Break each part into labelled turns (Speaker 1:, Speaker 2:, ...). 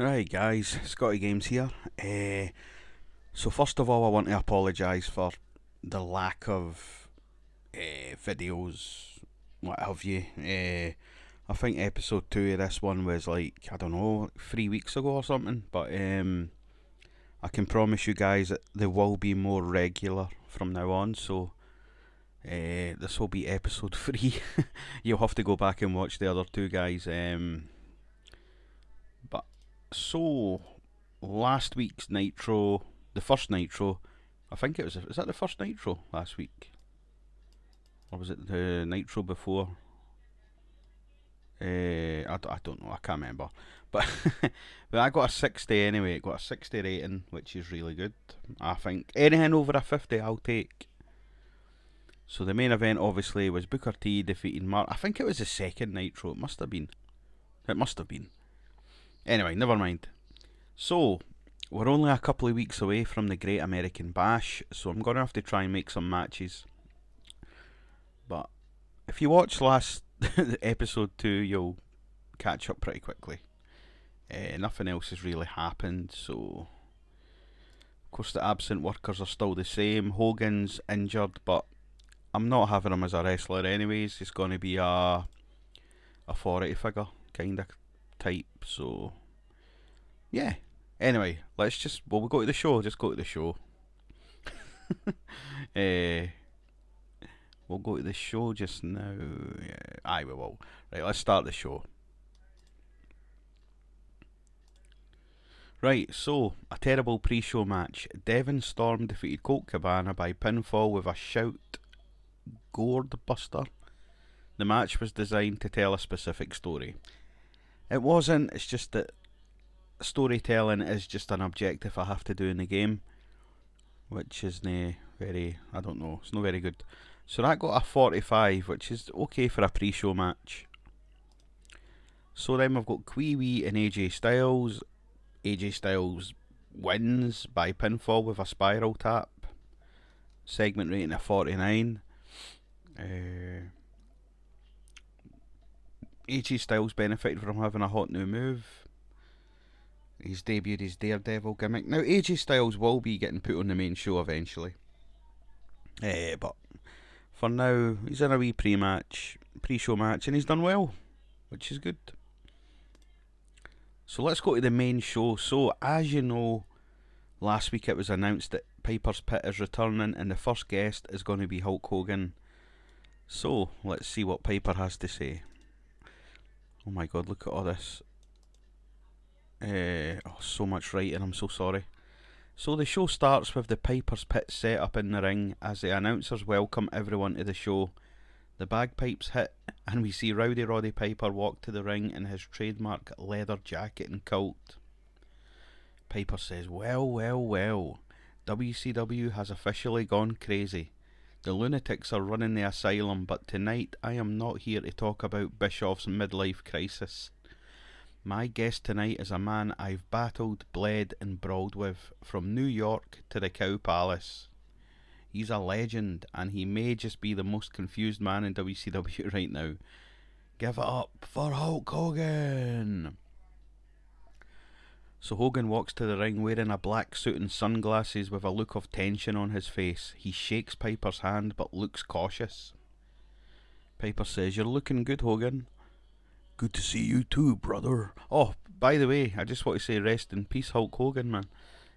Speaker 1: Right, guys, Scotty Games here. So first of all, I want to apologise for the lack of videos, what have you. I think episode 2 of this one was like, I don't know, 3 weeks ago or something. But I can promise you guys that there will be more regular from now on. So this will be episode 3. You'll have to go back and watch the other two, guys. But so last week's Nitro, the first Nitro, I think it was. Is that the first Nitro last week, or was it the Nitro before? I don't know. I can't remember. But but I got a 60 anyway. It got a 60 rating, which is really good. I think anything over a 50, I'll take. So the main event obviously was Booker T defeating Mark. I think it was the second Nitro. It must have been. It must have been. Anyway, never mind. So we're only a couple of weeks away from the Great American Bash, so I'm gonna have to try and make some matches. But if you watch last episode 2, you'll catch up pretty quickly. Nothing else has really happened, so of course the absent workers are still the same. Hogan's injured, but I'm not having him as a wrestler anyways. He's going to be a authority figure kind of type, so yeah. Anyway, we'll go to the show. Just go to the show. uh, we'll go to the show just now. Yeah, aye, we will. Right, let's start the show. Right, so a terrible pre-show match. Devon Storm defeated Colt Cabana by pinfall with a shout gourd buster. The match was designed to tell a specific story. It wasn't. It's just that storytelling is just an objective I have to do in the game, which isn't very, I don't know, it's not very good. So that got a 45, which is okay for a pre-show match. So then we've got Kwee Wee and AJ Styles. AJ Styles wins by pinfall with a spiral tap. Segment rating of 49. AJ Styles benefited from having a hot new move. He's debuted his Daredevil gimmick. Now AJ Styles will be getting put on the main show eventually. But for now, he's in a wee pre-show match, and he's done well, which is good. So let's go to the main show. So as you know, last week it was announced that Piper's Pit is returning, and the first guest is going to be Hulk Hogan. So let's see what Piper has to say. Oh my god, look at all this. So much writing, I'm so sorry. So the show starts with the Piper's Pit set up in the ring as the announcers welcome everyone to the show. The bagpipes hit and we see Rowdy Roddy Piper walk to the ring in his trademark leather jacket and kilt. Piper says, well, well, well, WCW has officially gone crazy. The lunatics are running the asylum, but tonight I am not here to talk about Bischoff's midlife crisis. My guest tonight is a man I've battled, bled and brawled with, from New York to the Cow Palace. He's a legend, and he may just be the most confused man in WCW right now. Give it up for Hulk Hogan! So Hogan walks to the ring wearing a black suit and sunglasses with a look of tension on his face. He shakes Piper's hand but looks cautious. Piper says, "You're looking good, Hogan." "Good to see you too, brother." Oh, by the way, I just want to say rest in peace, Hulk Hogan, man.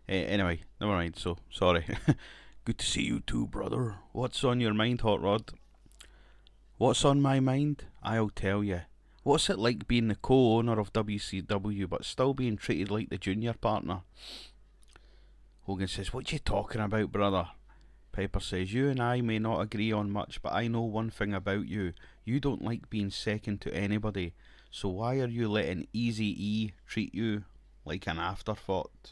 Speaker 1: Anyway, never mind, so sorry. "Good to see you too, brother. What's on your mind, Hot Rod?" "What's on my mind? I'll tell you. What's it like being the co-owner of WCW but still being treated like the junior partner?" Hogan says, "What you talking about, brother?" Piper says, "You and I may not agree on much, but I know one thing about you. You don't like being second to anybody. So why are you letting Eazy-E treat you like an afterthought?"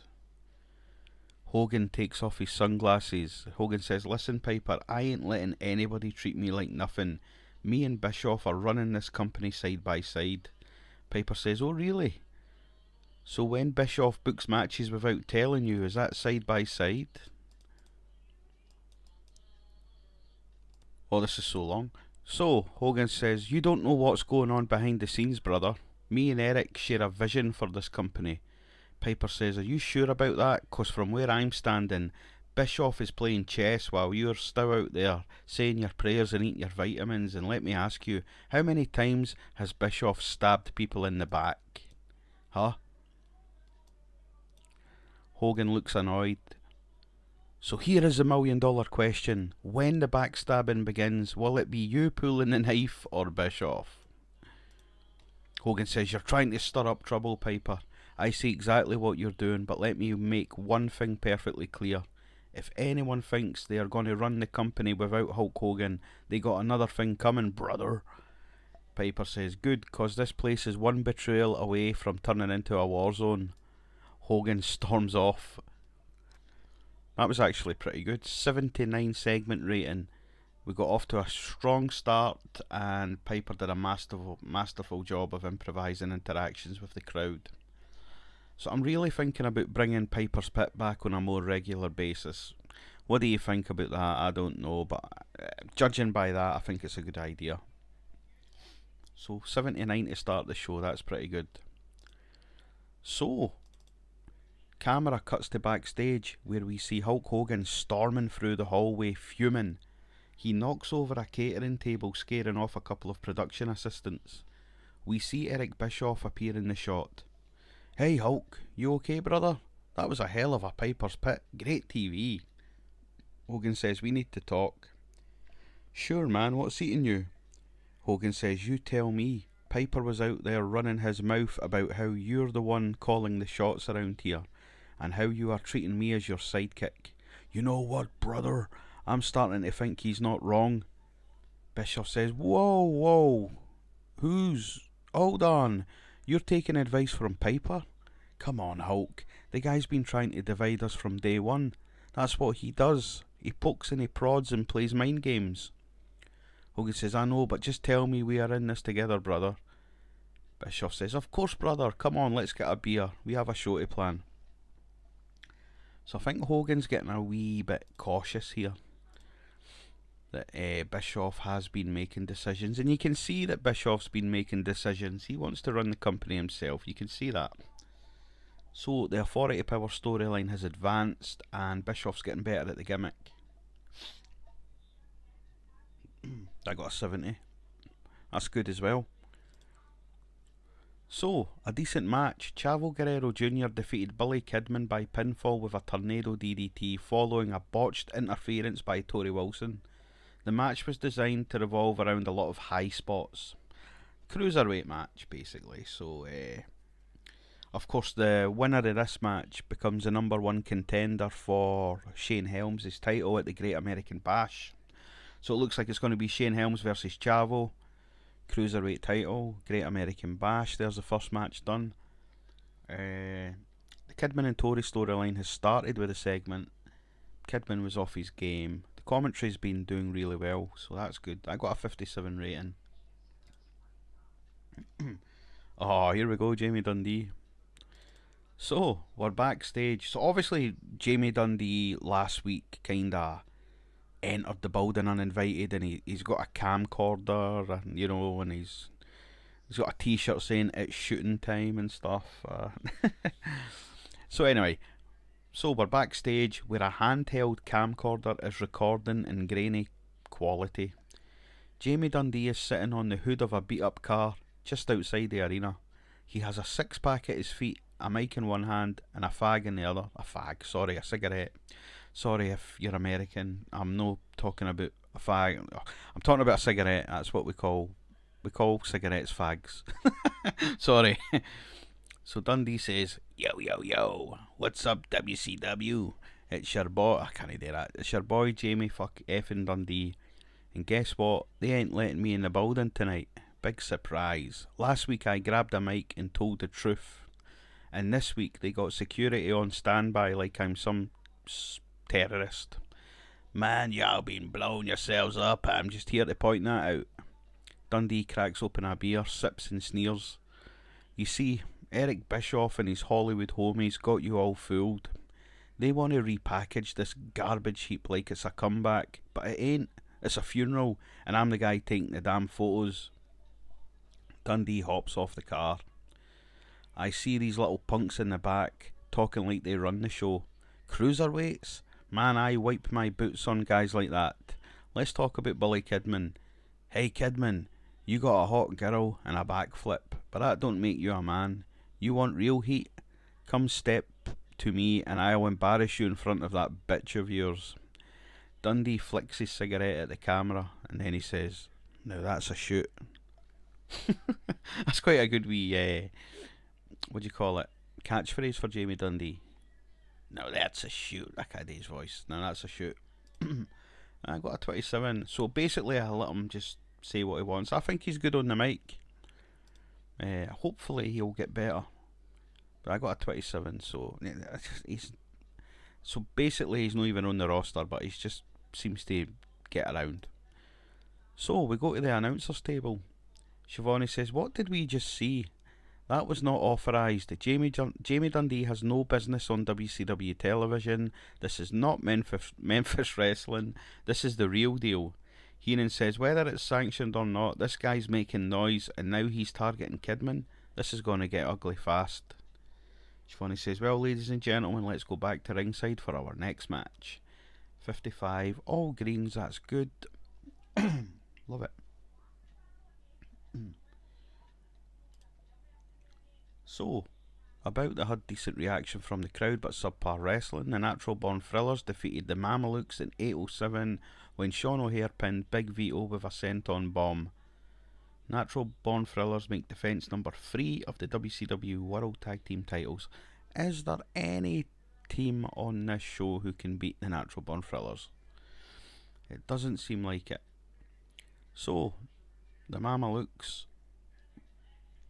Speaker 1: Hogan takes off his sunglasses. Hogan says, "Listen, Piper, I ain't letting anybody treat me like nothing. Me and Bischoff are running this company side by side." Piper says, "Oh, really? So when Bischoff books matches without telling you, is that side by side?" Oh, this is so long. So, Hogan says, "You don't know what's going on behind the scenes, brother. Me and Eric share a vision for this company. Piper says, "Are you sure about that? 'Cause from where I'm standing, Bischoff is playing chess while you're still out there saying your prayers and eating your vitamins. And let me ask you, how many times has Bischoff stabbed people in the back? Huh?" Hogan looks annoyed. "So here is the $1,000,000 question. When the backstabbing begins, will it be you pulling the knife or Bischoff?" Hogan says, "You're trying to stir up trouble, Piper. I see exactly what you're doing, but let me make one thing perfectly clear. If anyone thinks they are going to run the company without Hulk Hogan, they got another thing coming, brother." Piper says, "Good, 'cause this place is one betrayal away from turning into a war zone." Hogan storms off. That was actually pretty good. 79 segment rating. We got off to a strong start, and Piper did a masterful job of improvising interactions with the crowd. So I'm really thinking about bringing Piper's Pit back on a more regular basis. What do you think about that? I don't know, but judging by that, I think it's a good idea. So 79 to start the show, that's pretty good. So, camera cuts to backstage, where we see Hulk Hogan storming through the hallway, fuming. He knocks over a catering table, scaring off a couple of production assistants. We see Eric Bischoff appear in the shot. "Hey Hulk, you okay, brother? That was a hell of a Piper's Pit. Great TV." Hogan says, "We need to talk." "Sure, man, what's eating you?" Hogan says, "You tell me. Piper was out there running his mouth about how you're the one calling the shots around here, and how you are treating me as your sidekick. You know what, brother? I'm starting to think he's not wrong." Bischoff says, Whoa. Hold on. You're taking advice from Piper? Come on, Hulk. The guy's been trying to divide us from day one. That's what he does. He pokes and he prods and plays mind games." Hogan says, "I know, but just tell me we are in this together, brother." Bischoff says, "Of course, brother. Come on, let's get a beer. We have a show to plan." So I think Hogan's getting a wee bit cautious here. That Bischoff has been making decisions, and you can see that Bischoff's been making decisions. He wants to run the company himself. You can see that. So the Authority Power storyline has advanced, and Bischoff's getting better at the gimmick. I got a 70. That's good as well. So, a decent match. Chavo Guerrero Jr. defeated Billy Kidman by pinfall with a tornado DDT following a botched interference by Torrie Wilson. The match was designed to revolve around a lot of high spots. Cruiserweight match, basically. So, of course, the winner of this match becomes the number one contender for Shane Helms' title at the Great American Bash. So it looks like it's going to be Shane Helms versus Chavo. Cruiserweight title, Great American Bash. There's the first match done. The Kidman and Torrie storyline has started with a segment. Kidman was off his game. The commentary's been doing really well, so that's good. I got a 57 rating. Oh, here we go, Jamie Dundee. So, we're backstage. So obviously, Jamie Dundee last week kinda entered the building uninvited, and he's got a camcorder, and and he's got a t-shirt saying "It's shooting time" and stuff. So anyway, so we're backstage where a handheld camcorder is recording in grainy quality. Jamie Dundee is sitting on the hood of a beat-up car just outside the arena. He has a six-pack at his feet, a mic in one hand, and a fag in the other. A cigarette. Sorry if you're American. I'm not talking about a fag. I'm talking about a cigarette. That's what we call cigarettes fags. Sorry. So Dundee says, Yo, what's up, WCW? It's your boy, I can't do that. It's your boy Jamie effing Dundee. And guess what? They ain't letting me in the building tonight. Big surprise. Last week I grabbed a mic and told the truth. And this week they got security on standby like I'm some terrorist. Man, y'all been blowing yourselves up. I'm just here to point that out. Dundee cracks open a beer, sips and sneers. You see, Eric Bischoff and his Hollywood homies got you all fooled. They want to repackage this garbage heap like it's a comeback, but it ain't. It's a funeral, and I'm the guy taking the damn photos. Dundee hops off the car. I see these little punks in the back talking like they run the show. Cruiserweights? Man, I wipe my boots on guys like that. Let's talk about Billy Kidman. Hey Kidman, you got a hot girl and a backflip, but that don't make you a man. You want real heat? Come step to me and I'll embarrass you in front of that bitch of yours. Dundee flicks his cigarette at the camera and then he says, now that's a shoot. That's quite a good wee, what do you call it, catchphrase for Jamie Dundee. Now that's a shoot. I can't do his voice. Now that's a shoot. I got a 27. So basically I let him just say what he wants. I think he's good on the mic. Hopefully he'll get better. But I got a 27, so basically he's not even on the roster, but he just seems to get around. So we go to the announcers table. Shivani says, what did we just see? That was not authorised. Jamie Dundee has no business on WCW television. This is not Memphis Wrestling. This is the real deal. Heenan says, whether it's sanctioned or not, this guy's making noise and now he's targeting Kidman. This is going to get ugly fast. Shivani says, well, ladies and gentlemen, let's go back to ringside for our next match. 55, all greens, that's good. Love it. So, about the had decent reaction from the crowd but subpar wrestling, the Natural Born Thrillers defeated the Mamalukes in 8:07 when Sean O'Haire pinned Big Vito with a senton bomb. Natural Born Thrillers make defence number 3 of the WCW World Tag Team titles. Is there any team on this show who can beat the Natural Born Thrillers? It doesn't seem like it. So, the Mamalukes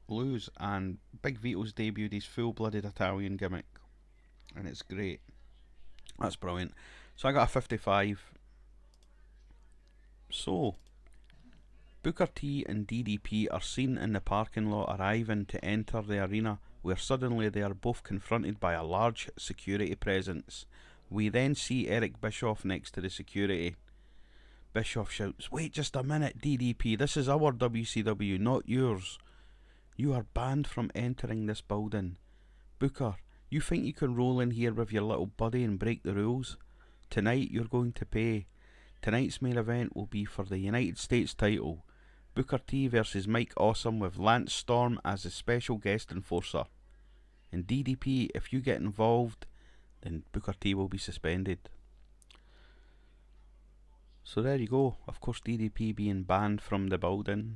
Speaker 1: lose and Big Vito's debuted his full-blooded Italian gimmick and it's great. That's brilliant. So I got a 55. So Booker T and DDP are seen in the parking lot arriving to enter the arena, where suddenly they are both confronted by a large security presence. We then see Eric Bischoff next to the security. Bischoff shouts, wait just a minute DDP, this is our WCW, not yours. You are banned from entering this building. Booker, you think you can roll in here with your little buddy and break the rules? Tonight you're going to pay. Tonight's main event will be for the United States title. Booker T versus Mike Awesome with Lance Storm as a special guest enforcer. And DDP, if you get involved, then Booker T will be suspended. So there you go. Of course, DDP being banned from the building.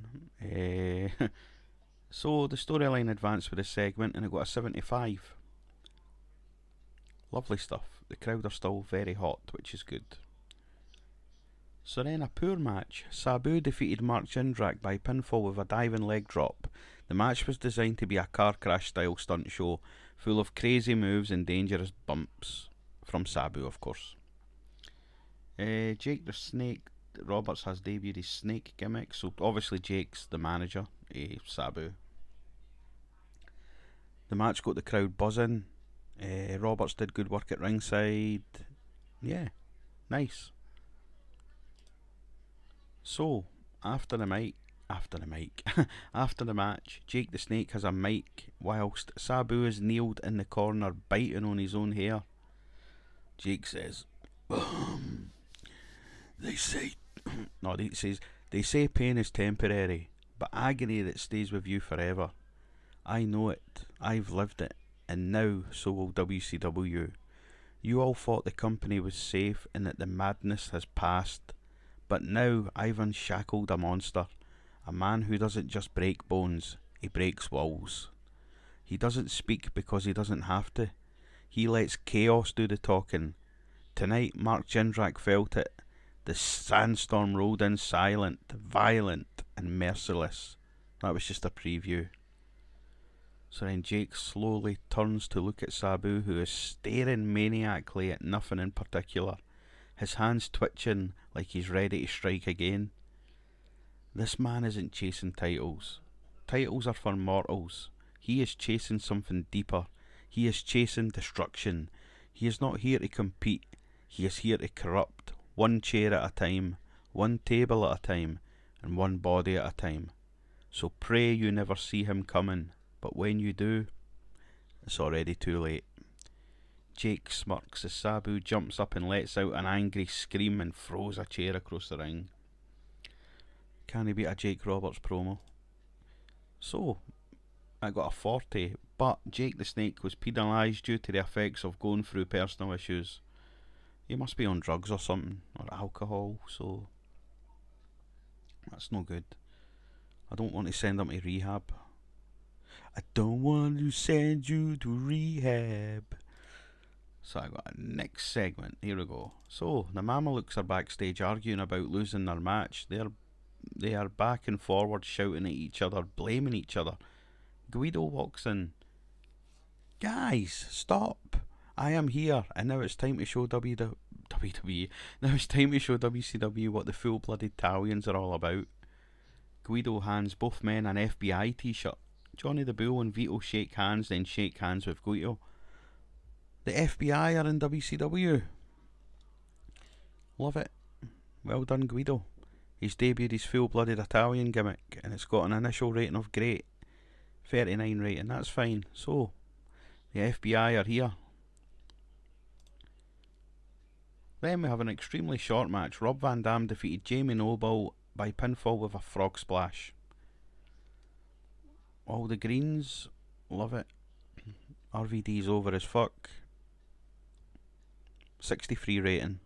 Speaker 1: So the storyline advanced with this segment and it got a 75. Lovely stuff. The crowd are still very hot, which is good. So then a poor match. Sabu defeated Mark Jindrak by pinfall with a diving leg drop. The match was designed to be a car crash style stunt show, full of crazy moves and dangerous bumps. From Sabu, of course. Jake the Snake Roberts has debuted his snake gimmick, so obviously Jake's the manager, Sabu. The match got the crowd buzzing. Roberts did good work at ringside. Yeah, nice. So, after the match, Jake the Snake has a mic whilst Sabu is kneeled in the corner biting on his own hair. Jake says, they say pain is temporary, but agony that stays with you forever. I know it, I've lived it, and now so will WCW. You all thought the company was safe and that the madness has passed, but now I've unshackled a monster, a man who doesn't just break bones, he breaks walls. He doesn't speak because he doesn't have to. He lets chaos do the talking. Tonight Mark Jindrak felt it. The sandstorm rolled in silent, violent, and merciless. That was just a preview. So then Jake slowly turns to look at Sabu, who is staring maniacally at nothing in particular, his hands twitching like he's ready to strike again. This man isn't chasing titles. Titles are for mortals. He is chasing something deeper. He is chasing destruction. He is not here to compete. He is here to corrupt, one chair at a time, one table at a time, and one body at a time. So pray you never see him coming. But when you do, It's already too late. Jake smirks as Sabu jumps up and lets out an angry scream and throws a chair across the ring. Can he beat a Jake Roberts promo? So, I got a 40, but Jake the Snake was penalised due to the effects of going through personal issues. He must be on drugs or something, or alcohol, so that's no good. I don't want to send him to rehab. I don't want to send you to rehab. So I got a next segment. Here we go. So the Mamalukes are backstage arguing about losing their match. They are back and forward shouting at each other, blaming each other. Guido walks in. Guys, stop! I am here, and now it's time to show WWE. Now it's time to show WCW what the full-blooded Italians are all about. Guido hands both men an FBI t-shirt. Johnny the Bull and Vito shake hands, then shake hands with Guido. The FBI are in WCW. Love it. Well done, Guido. He's debuted his full-blooded Italian gimmick, and it's got an initial rating of great. 39 rating, that's fine. So, the FBI are here. Then we have an extremely short match. Rob Van Dam defeated Jamie Noble by pinfall with a frog splash. All the greens, love it. RVD's over as fuck. 63 rating.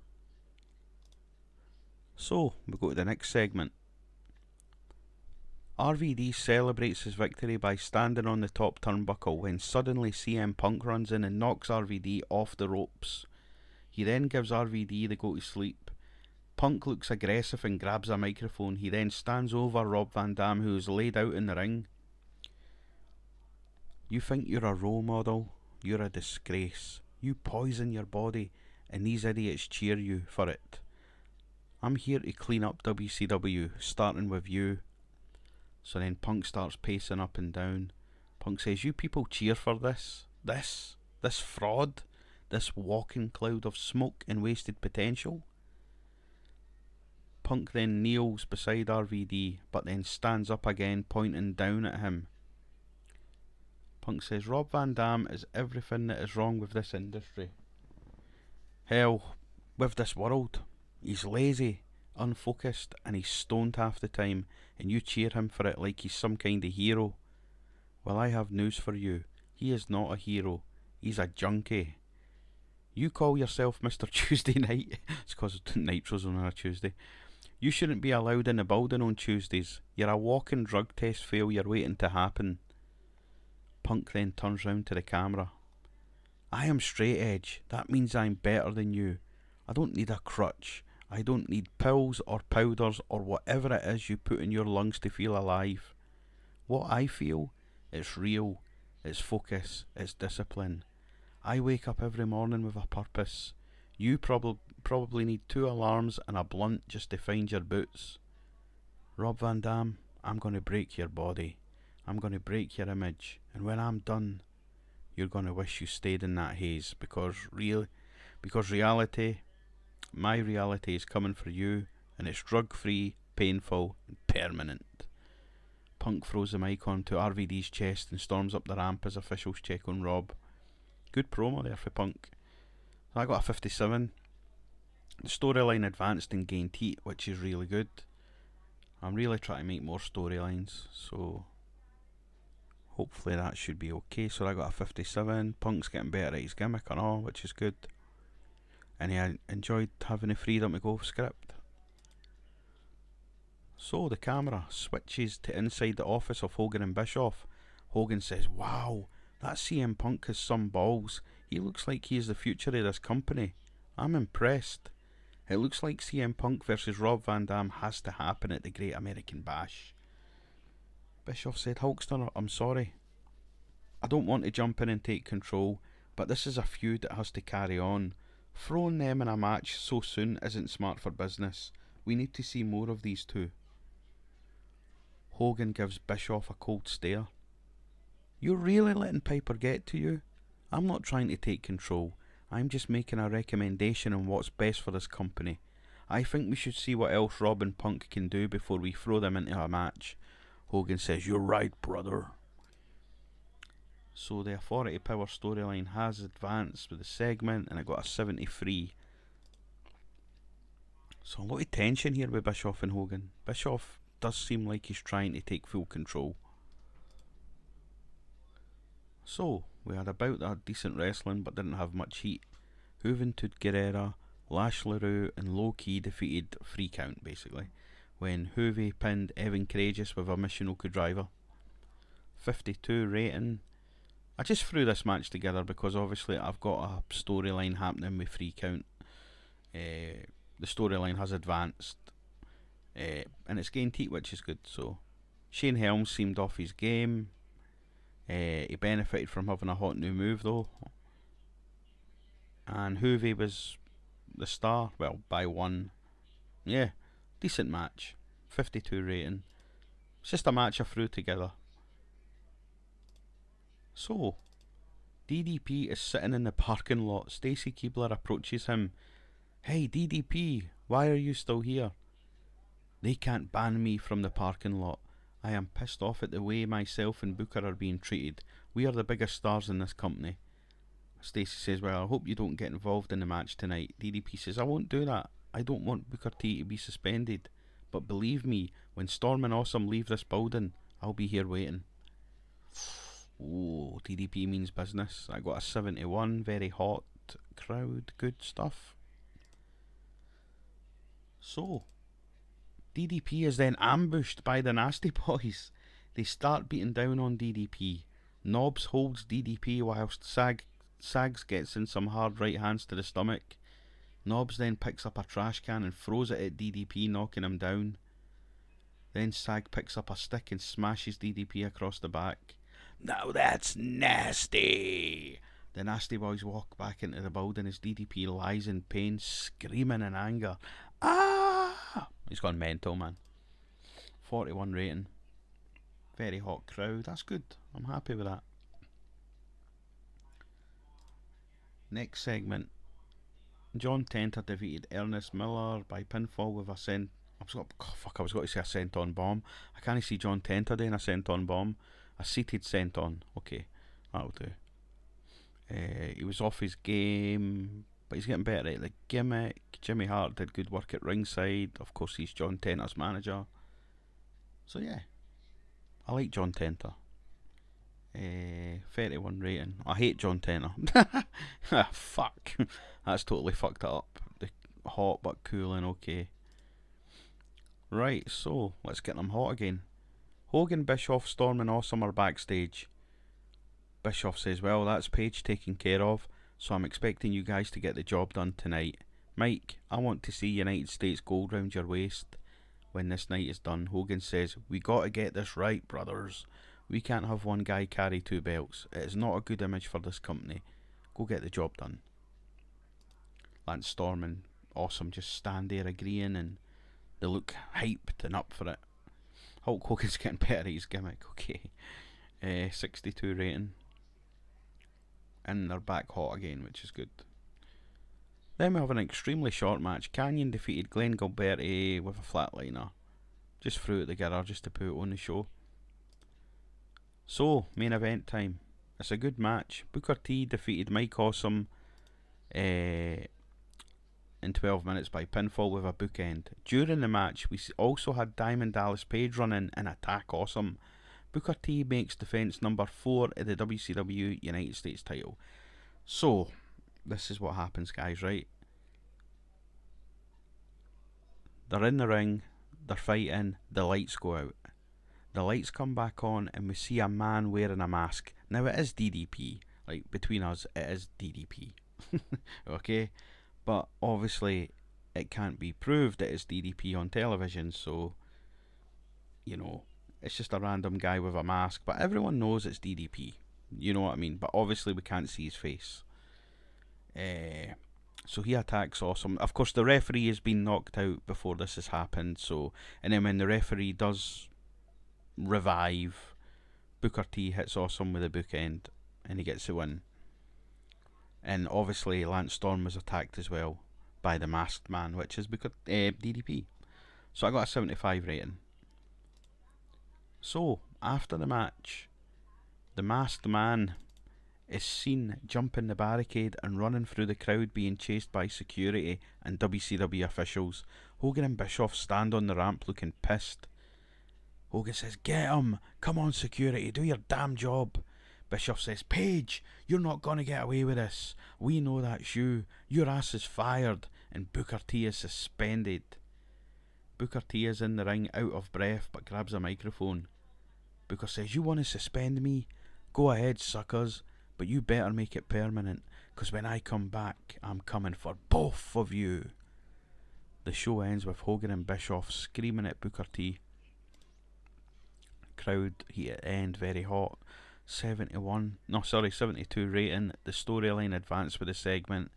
Speaker 1: So, we go to the next segment. RVD celebrates his victory by standing on the top turnbuckle when suddenly CM Punk runs in and knocks RVD off the ropes. He then gives RVD the go to sleep. Punk looks aggressive and grabs a microphone. He then stands over Rob Van Dam, who is laid out in the ring. You think you're a role model? You're a disgrace. You poison your body, and these idiots cheer you for it. I'm here to clean up WCW, starting with you. So then Punk starts pacing up and down. Punk says, you people cheer for this fraud, this walking cloud of smoke and wasted potential. Punk then kneels beside RVD, but then stands up again, pointing down at him. Punk says, Rob Van Dam is everything that is wrong with this industry. Hell, with this world. He's lazy, unfocused, and he's stoned half the time, and you cheer him for it like he's some kind of hero. Well, I have news for you. He is not a hero. He's a junkie. You call yourself Mr. Tuesday Night. It's because Nitro's on a Tuesday. You shouldn't be allowed in the building on Tuesdays. You're a walking drug test failure waiting to happen. Punk then turns round to the camera. I am straight edge. That means I'm better than you. I don't need a crutch. I don't need pills or powders or whatever it is you put in your lungs to feel alive. What I feel, it's real, it's focus, it's discipline. I wake up every morning with a purpose. You probably need 2 alarms and a blunt just to find your boots. Rob Van Dam, I'm going to break your body. I'm going to break your image. And when I'm done, you're going to wish you stayed in that haze because reality, my reality is coming for you, and it's drug-free, painful, and permanent. Punk throws the mic onto RVD's chest and storms up the ramp as officials check on Rob. Good promo there for Punk. I got a 57. The storyline advanced and gained heat, which is really good. I'm really trying to make more storylines, so hopefully that should be okay. So I got a 57. Punk's getting better at his gimmick and all, which is good. And he enjoyed having the freedom to go off script. So the camera switches to inside the office of Hogan and Bischoff. Hogan says, wow, that CM Punk has some balls. He looks like he is the future of this company. I'm impressed. It looks like CM Punk versus Rob Van Dam has to happen at the Great American Bash. Bischoff said, Hulkster, I'm sorry. I don't want to jump in and take control, but this is a feud that has to carry on. Throwing them in a match so soon isn't smart for business. We need to see more of these two. Hogan gives Bischoff a cold stare. You're really letting Piper get to you? I'm not trying to take control. I'm just making a recommendation on what's best for this company. I think we should see what else Rob and Punk can do before we throw them into a match. Hogan says, you're right, brother. So the Authority Power storyline has advanced with the segment, and it got a 73. So a lot of tension here with Bischoff and Hogan. Bischoff does seem like he's trying to take full control. So we had about that decent wrestling, but didn't have much heat. Juventud Guerrera, Lash LaRue, and Low Key defeated Free Count basically, when Juve pinned Evan Courageous with a Michinoku driver. 52 rating. I just threw this match together because obviously I've got a storyline happening with Free Count. The storyline has advanced, and it's gained heat, which is good. So Shane Helms seemed off his game. He benefited from having a hot new move though, and Juve was the star. Well, by one. Yeah, decent match. 52 rating. It's just a match I threw together. So DDP is sitting in the parking lot. Stacy Keibler approaches him. Hey DDP, why are you still here? They can't ban me from the parking lot. I am pissed off at the way myself and Booker are being treated. We are the biggest stars in this company. Stacy says, well, I hope you don't get involved in the match tonight. DDP says, I won't do that. I don't want Booker T to be suspended. But believe me, when Storm and Awesome leave this building, I'll be here waiting. Oh, DDP means business. I got a 71, very hot crowd, good stuff. So, DDP is then ambushed by the Nasty Boys. They start beating down on DDP. Knobs holds DDP whilst Sags gets in some hard right hands to the stomach. Knobs then picks up a trash can and throws it at DDP, knocking him down. Then Sag picks up a stick and smashes DDP across the back. Now that's nasty! The Nasty Boys walk back into the building as DDP lies in pain, screaming in anger. Ah! He's gone mental, man. 41 rating. Very hot crowd. That's good. I'm happy with that. Next segment. John Tenter defeated Ernest Miller by pinfall with a I was going to say a senton bomb. I can't see John Tenter doing a senton bomb. A seated senton. Okay, that'll do. He was off his game, but he's getting better at the gimmick. Jimmy Hart did good work at ringside. Of course, he's John Tenter's manager. So yeah, I like John Tenter. 31 rating. I hate John Tenter. Fuck. That's totally fucked it up. The hot but cool and okay. Right, so let's get them hot again. Hogan, Bischoff, Storm and Awesome are backstage. Bischoff says, well, that's Paige taken care of, so I'm expecting you guys to get the job done tonight. Mike, I want to see United States gold round your waist when this night is done. Hogan says, we gotta get this right, brothers. We can't have one guy carry two belts. It is not a good image for this company. Go get the job done. Lance Storm and Awesome just stand there agreeing, and they look hyped and up for it. Hulk Hogan's getting better at his gimmick, okay. 62 rating. And they're back hot again, which is good. Then we have an extremely short match. Canyon defeated Glenn Gilberti with a flatliner. Just threw it together just to put it on the show. So, main event time. It's a good match. Booker T defeated Mike Awesome in 12 minutes by pinfall with a bookend. During the match, we also had Diamond Dallas Page run in and attack Awesome. Booker T makes defense number 4 of the WCW United States title. So, this is what happens, guys, right? They're in the ring, they're fighting, the lights go out. The lights come back on and we see a man wearing a mask. Now it is DDP. Like, between us, it is DDP. Okay? But obviously, it can't be proved that it's DDP on television, so, you know, it's just a random guy with a mask. But everyone knows it's DDP. You know what I mean? But obviously, we can't see his face. So he attacks Awesome. Of course, the referee has been knocked out before this has happened. So, and then when the referee does revive, Booker T hits Awesome with a bookend, and he gets the win. And obviously, Lance Storm was attacked as well by the masked man, which is DDP. So I got a 75 rating. So after the match, the masked man is seen jumping the barricade and running through the crowd being chased by security and WCW officials. Hogan and Bischoff stand on the ramp looking pissed. Hogan says, "Get him! Come on, security, do your damn job." Bischoff says, "Page, you're not gonna get away with this. We know that's you. Your ass is fired." And Booker T is suspended. Booker T is in the ring out of breath but grabs a microphone. Booker says, "You want to suspend me? Go ahead, suckers. But you better make it permanent, 'cause when I come back, I'm coming for both of you." The show ends with Hogan and Bischoff screaming at Booker T. Crowd heat at end, very hot. 72 rating. The storyline advanced with the segment.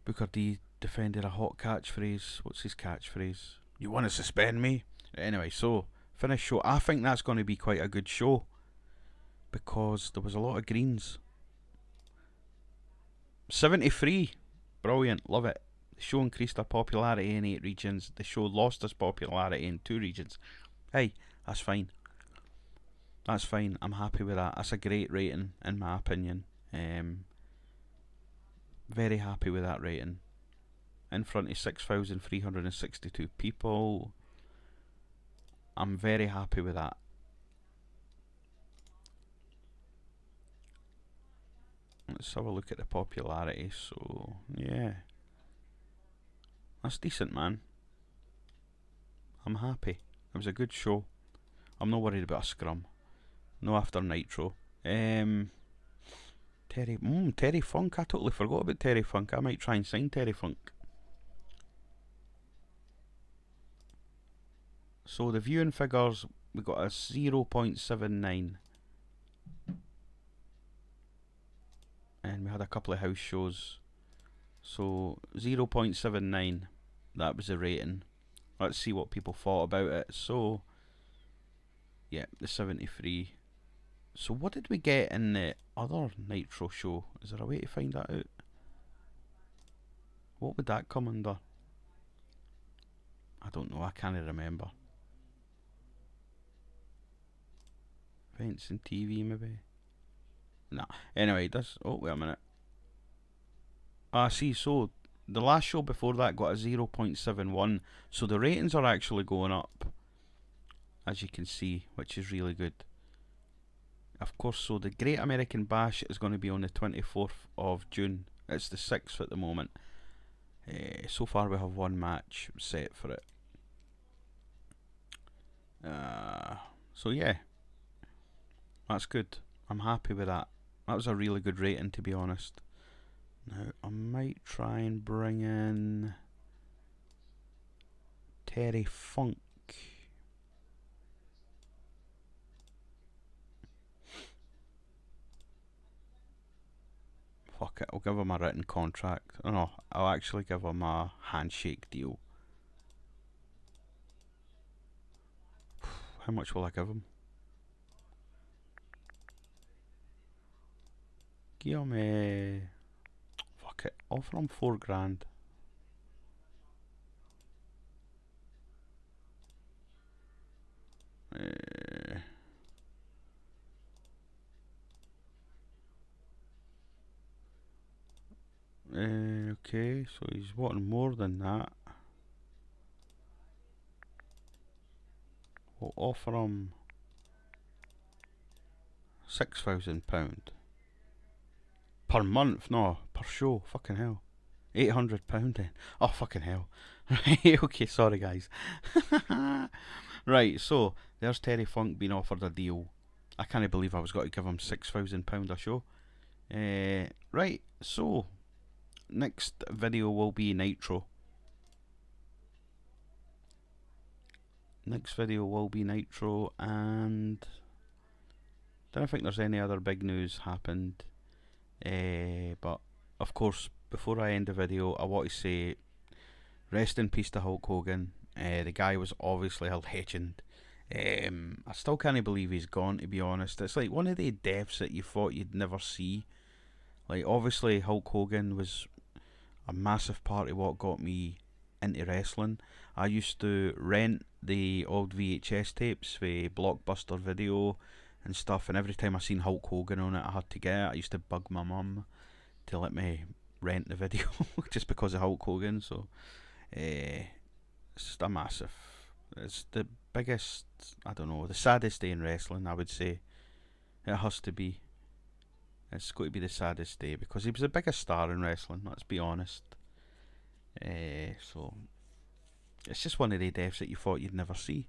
Speaker 1: Booker T defended a hot catchphrase. What's his catchphrase? "You want to suspend me?" Anyway, so finish show. I think that's going to be quite a good show because there was a lot of greens. 73. Brilliant. Love it. The show increased our popularity in 8 regions. The show lost its popularity in 2 regions. Hey, that's fine. That's fine. I'm happy with that. That's a great rating, in my opinion. Very happy with that rating. In front of 6,362 people. I'm very happy with that. Let's have a look at the popularity. So, yeah. That's decent, man. I'm happy. It was a good show. I'm not worried about a scrum. No after Nitro. Terry Funk. I totally forgot about Terry Funk. I might try and sign Terry Funk. So the viewing figures, we got a 0.79. And we had a couple of house shows. So 0.79. That was the rating. Let's see what people thought about it. So, yeah, the 73. So what did we get in the other Nitro show? Is there a way to find that out? What would that come under? I don't know. I can't remember. Events and TV, maybe? Nah. Anyway, this... Oh, wait a minute. See, so the last show before that got a 0.71. So the ratings are actually going up, as you can see, which is really good. Of course, so the Great American Bash is going to be on the 24th of June. It's the 6th at the moment. So far we have one match set for it. So yeah, that's good. I'm happy with that. That was a really good rating, to be honest. Now, I might try and bring in Terry Funk. Fuck it, I'll give him a written contract. Oh, no, I'll actually give him a handshake deal. How much will I give him? Give him a... Fuck it, offer him $4,000. Okay, so he's wanting more than that. We'll offer him £6,000 per month. No, per show. Fucking hell. £800 then. Oh, fucking hell. Right, okay, sorry guys. Right, so there's Terry Funk being offered a deal. I can't believe I was going to give him £6,000 a show. Right, so next video will be Nitro. Next video will be Nitro, and don't think there's any other big news happened. But of course, before I end the video, I want to say rest in peace to Hulk Hogan. The guy was obviously a legend. I still can't believe he's gone, to be honest. It's like one of the deaths that you thought you'd never see. Like, obviously Hulk Hogan was a massive part of what got me into wrestling. I used to rent the old VHS tapes for Blockbuster Video and stuff. And every time I seen Hulk Hogan on it, I had to get it. I used to bug my mum to let me rent the video just because of Hulk Hogan. So it's just a massive. It's the biggest. I don't know. The saddest day in wrestling, I would say. It has to be. It's going to be the saddest day because he was the biggest star in wrestling. Let's be honest. So it's just one of the deaths that you thought you'd never see.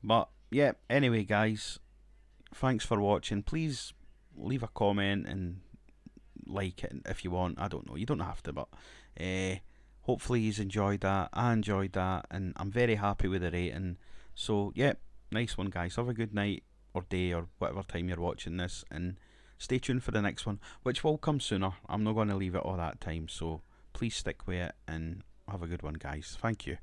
Speaker 1: But yeah, anyway, guys, thanks for watching. Please leave a comment and like it if you want. I don't know, you don't have to, but hopefully you've enjoyed that. I enjoyed that, and I'm very happy with the rating. So yeah, nice one, guys. Have a good night or day or whatever time you're watching this, and stay tuned for the next one, which will come sooner. I'm not going to leave it all that time, so please stick with it and have a good one, guys. Thank you.